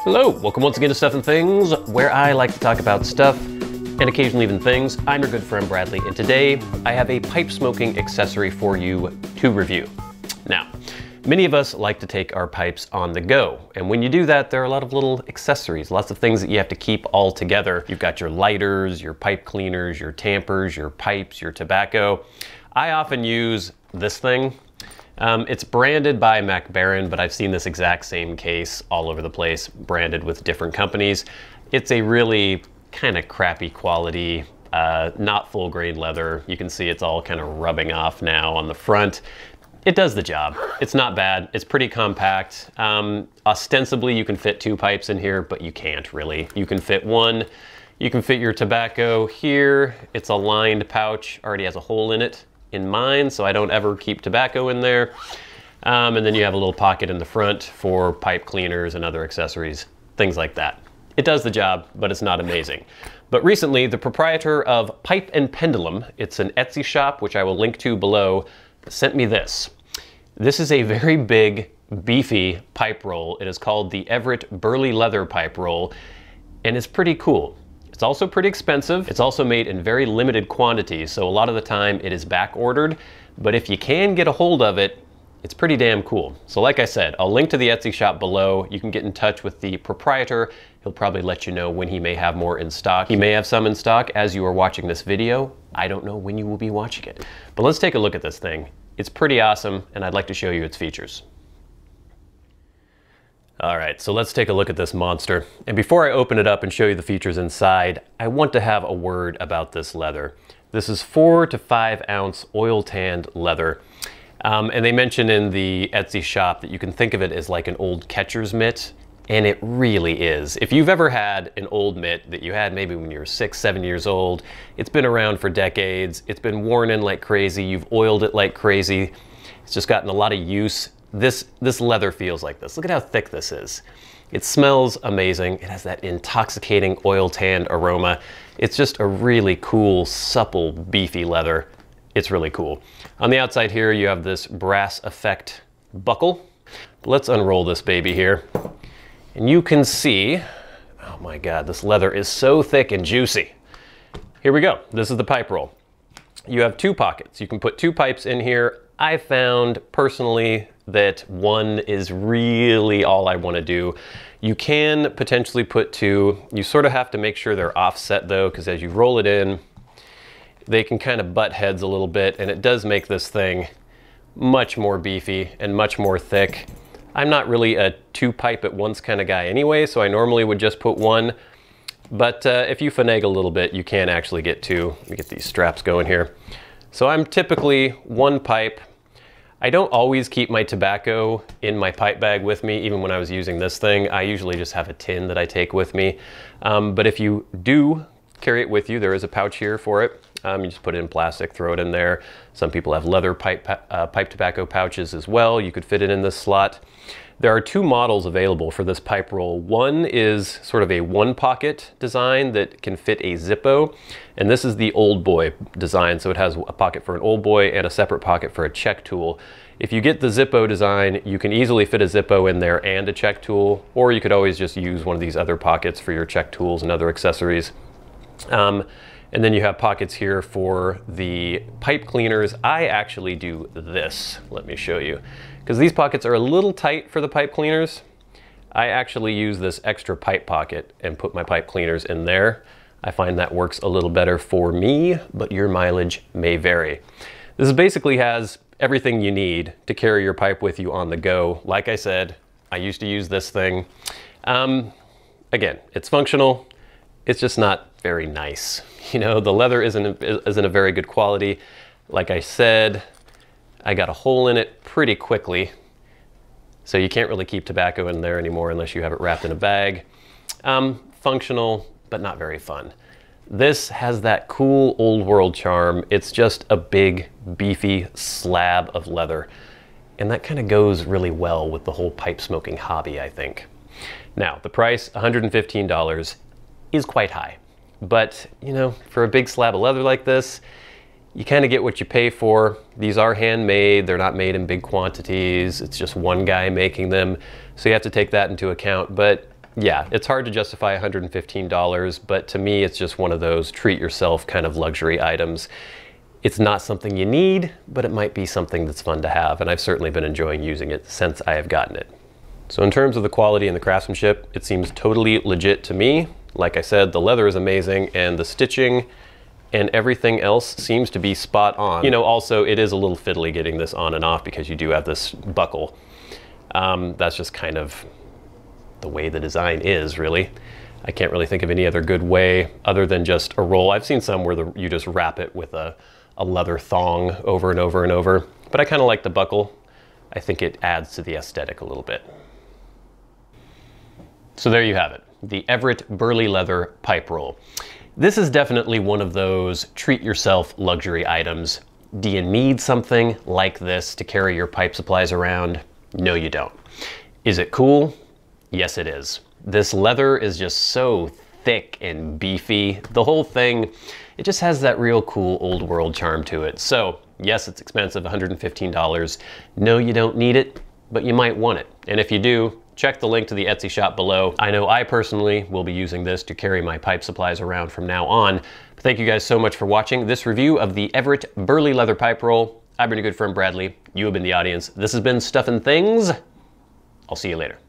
Hello, welcome once again to Stuff and Things, where I like to talk about stuff and occasionally even things. I'm your good friend Bradley, and today I have a pipe smoking accessory for you to review. Now, many of us like to take our pipes on the go, and when you do that, there are a lot of little accessories, lots of things that you have to keep all together. You've got your lighters, your pipe cleaners, your tampers, your pipes, your tobacco. I often use this thing. It's branded by MacBaron, but I've seen this exact same case all over the place, branded with different companies. It's a really kind of crappy quality, not full grade leather. You can see it's all kind of rubbing off now on the front. It does the job. It's not bad. It's pretty compact. Ostensibly, you can fit 2 pipes in here, but you can't really. You can fit 1. You can fit your tobacco here. It's a lined pouch, already has a hole in it in mine, so I don't ever keep tobacco in there. And then you have a little pocket in the front for pipe cleaners and other accessories, things like that. It does the job, but it's not amazing. But recently, the proprietor of PipeandPendulum, it's an Etsy shop, which I will link to below, sent me this. This is a very big, beefy pipe roll. It is called the Everett Burley leather pipe roll, and it's pretty cool. It's also pretty expensive. It's also made in very limited quantities, so a lot of the time it is back ordered, but if you can get a hold of it, it's pretty damn cool. So like I said, I'll link to the Etsy shop below. You can get in touch with the proprietor. He'll probably let you know when he may have more in stock. He may have some in stock as you are watching this video. I don't know when you will be watching it. But let's take a look at this thing. It's pretty awesome, and I'd like to show you its features. All right, so let's take a look at this monster. And before I open it up and show you the features inside, I want to have a word about this leather. This is 4 to 5 ounce oil tanned leather. And they mention in the Etsy shop that you can think of it as like an old catcher's mitt, and it really is. If you've ever had an old mitt that you had maybe when you were 6, 7 years old, it's been around for decades, it's been worn in like crazy, you've oiled it like crazy, it's just gotten a lot of use. This leather feels like this. Look at how thick this is. It smells amazing. It has that intoxicating oil tanned aroma. It's just a really cool, supple, beefy leather. It's really cool. On the outside here, you have this brass effect buckle. Let's unroll this baby here. And you can see, oh my God, this leather is so thick and juicy. Here we go. This is the pipe roll. You have 2 pockets. You can put 2 pipes in here. I found personally that 1 is really all I want to do. You can potentially put 2. You sort of have to make sure they're offset though, because as you roll it in, they can kind of butt heads a little bit, and it does make this thing much more beefy and much more thick. I'm not really a 2 pipe at once kind of guy anyway, so I normally would just put 1. But if you finagle a little bit, you can actually get 2. Let me get these straps going here. So I'm typically 1 pipe. I don't always keep my tobacco in my pipe bag with me, even when I was using this thing. I usually just have a tin that I take with me. But if you do carry it with you, there is a pouch here for it. You just put it in plastic, throw it in there. Some people have leather pipe tobacco pouches as well. You could fit it in this slot. There are 2 models available for this pipe roll. One is sort of a 1-pocket design that can fit a Zippo, and this is the old boy design, so it has a pocket for an old boy and a separate pocket for a check tool. If you get the Zippo design, you can easily fit a Zippo in there and a check tool, or you could always just use one of these other pockets for your check tools and other accessories. And then you have pockets here for the pipe cleaners. I actually do this. Let me show you. Because these pockets are a little tight for the pipe cleaners. I actually use this extra pipe pocket and put my pipe cleaners in there. I find that works a little better for me, but your mileage may vary. This basically has everything you need to carry your pipe with you on the go. Like I said, I used to use this thing. Again, it's functional. It's just not very nice. You know, the leather isn't a very good quality. Like I said, I got a hole in it pretty quickly, so you can't really keep tobacco in there anymore unless you have it wrapped in a bag. Functional, but not very fun. This has that cool old world charm. It's just a big, beefy slab of leather, and that kind of goes really well with the whole pipe smoking hobby, I think. Now, the price, $115, is quite high. But, you know, for a big slab of leather like this, you kind of get what you pay for. These are handmade, they're not made in big quantities. It's just one guy making them. So you have to take that into account. But yeah, it's hard to justify $115, but to me, it's just one of those treat yourself kind of luxury items. It's not something you need, but it might be something that's fun to have, and I've certainly been enjoying using it since I have gotten it. So in terms of the quality and the craftsmanship, it seems totally legit to me. Like I said, the leather is amazing, and the stitching and everything else seems to be spot on. You know, also it is a little fiddly getting this on and off because you do have this buckle. That's just kind of the way the design is, really. I can't really think of any other good way other than just a roll. I've seen some where you just wrap it with a leather thong over and over and over, but I kind of like the buckle. I think it adds to the aesthetic a little bit. So there you have it, the Everett Burley leather pipe roll. This is definitely one of those treat yourself luxury items. Do you need something like this to carry your pipe supplies around? No, you don't. Is it cool? Yes, it is. This leather is just so thick and beefy. The whole thing, it just has that real cool old world charm to it. So yes, it's expensive, $115. No, you don't need it, but you might want it. And if you do, check the link to the Etsy shop below. I know I personally will be using this to carry my pipe supplies around from now on. But thank you guys so much for watching this review of the Everett Burley leather pipe roll. I've been your good friend Bradley. You have been the audience. This has been Stuffin' Things. I'll see you later.